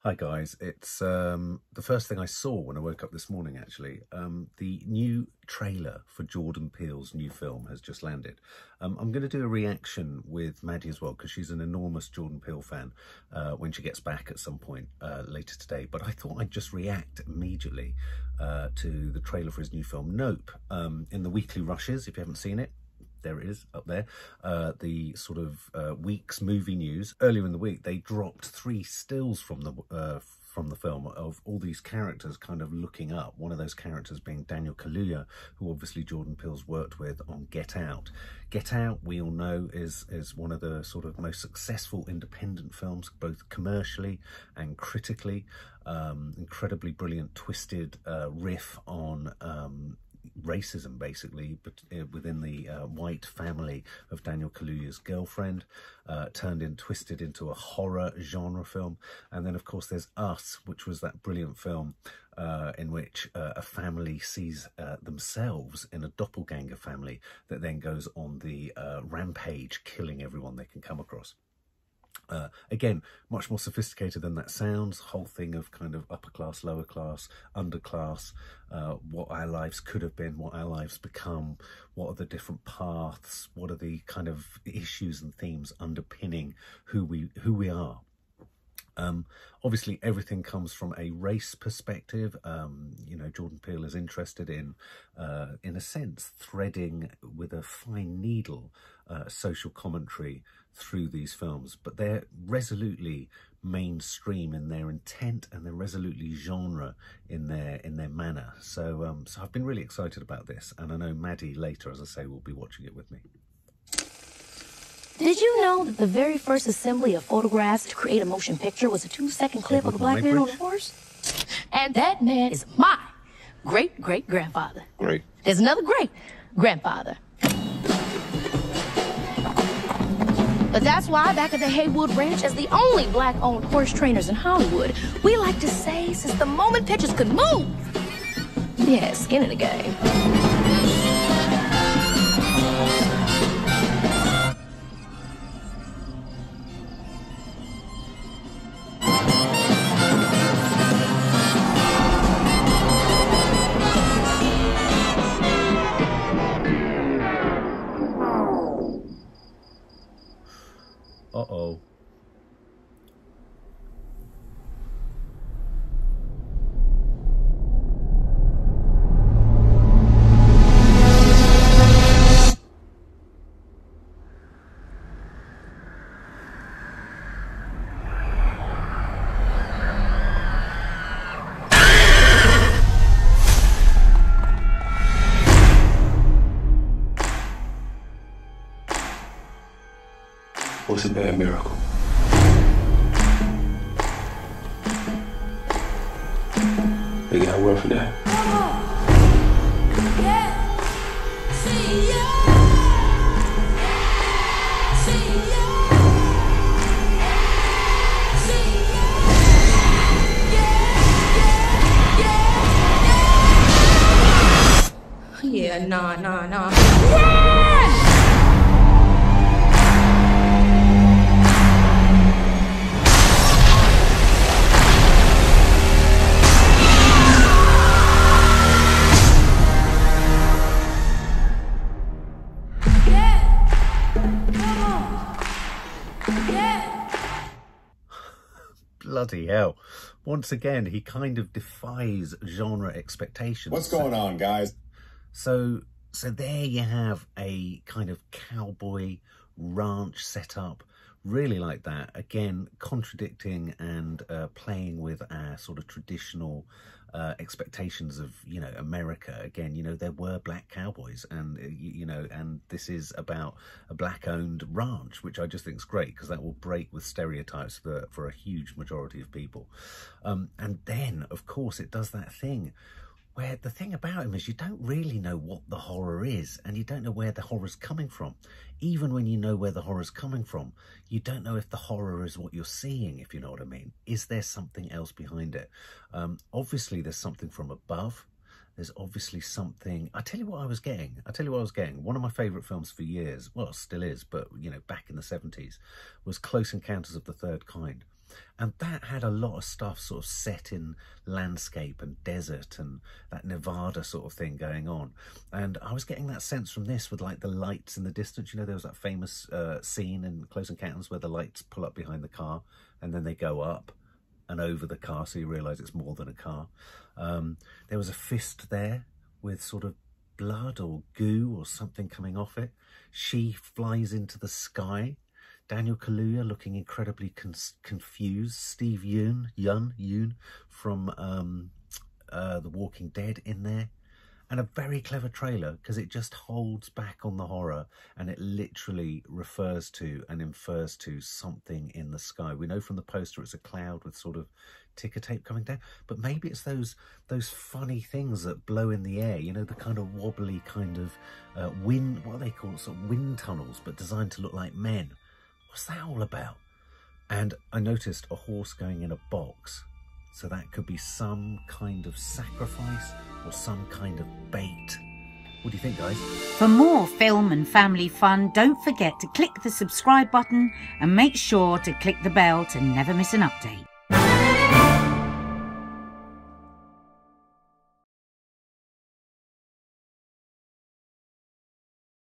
Hi guys, it's the first thing I saw when I woke up this morning actually. The new trailer for Jordan Peele's new film has just landed. I'm going to do a reaction with Maddie as well because she's an enormous Jordan Peele fan when she gets back at some point later today. But I thought I'd just react immediately to the trailer for his new film, Nope, in the weekly rushes, if you haven't seen it. There it is, up there. The sort of week's movie news. Earlier in the week, they dropped 3 stills from the film of all these characters kind of looking up. One of those characters being Daniel Kaluuya, who obviously Jordan Peele's worked with on Get Out. Get Out, we all know, is one of the sort of most successful independent films, both commercially and critically. Incredibly brilliant, twisted riff on racism, basically, but within the white family of Daniel Kaluuya's girlfriend, twisted into a horror genre film. And then of course there's Us, which was that brilliant film in which a family sees themselves in a doppelganger family that then goes on the rampage, killing everyone they can come across. Again, much more sophisticated than that sounds. Whole thing of kind of upper class, lower class, underclass, what our lives could have been, what our lives become, what are the different paths, what are the kind of issues and themes underpinning who we are. Obviously everything comes from a race perspective. You know, Jordan Peele is interested in a sense, threading with a fine needle social commentary through these films, but they're resolutely mainstream in their intent and they're resolutely genre in their manner. So so I've been really excited about this, and I know Maddie later, as I say, will be watching it with me. Did you know that the very first assembly of photographs to create a motion picture was a 2-second clip of a black man on a horse? And that man is my great-great-grandfather. Great. There's another great-grandfather. But that's why back at the Haywood Ranch, as the only black-owned horse trainers in Hollywood, we like to say, since the moment pictures could move, yeah, skin in the game. Uh-oh. What's a bad miracle? They got word for that. Yeah, nah. Run! Bloody hell. Once again, he kind of defies genre expectations. What's going on, guys? So there you have a kind of cowboy ranch setup, really like that. Again, contradicting and playing with our sort of traditional expectations of, you know, America. Again, you know, there were black cowboys, and you know, and this is about a black-owned ranch, which I just think is great because that will break with stereotypes for a huge majority of people. And then, of course, it does that thing where the thing about him is you don't really know what the horror is, and you don't know where the horror's coming from. Even when you know where the horror's coming from, you don't know if the horror is what you're seeing, if you know what I mean. Is there something else behind it? Obviously, there's something from above. There's obviously something. I tell you what I was getting. One of my favourite films for years, well, it still is, but, you know, back in the 70s, was Close Encounters of the Third Kind. And that had a lot of stuff sort of set in landscape and desert and that Nevada sort of thing going on. And I was getting that sense from this with like the lights in the distance. You know, there was that famous scene in Close Encounters where the lights pull up behind the car and then they go up and over the car, so you realise it's more than a car. There was a fist there with sort of blood or goo or something coming off it. She flies into the sky. Daniel Kaluuya looking incredibly confused. Steven Yeun from The Walking Dead in there. And a very clever trailer because it just holds back on the horror and it literally refers to and infers to something in the sky. We know from the poster it's a cloud with sort of ticker tape coming down, but maybe it's those funny things that blow in the air, you know, the kind of wobbly kind of wind, what are they called, sort of wind tunnels, but designed to look like men. What's that all about? And I noticed a horse going in a box. So that could be some kind of sacrifice or some kind of bait. What do you think, guys? For more film and family fun, don't forget to click the subscribe button and make sure to click the bell to never miss an update.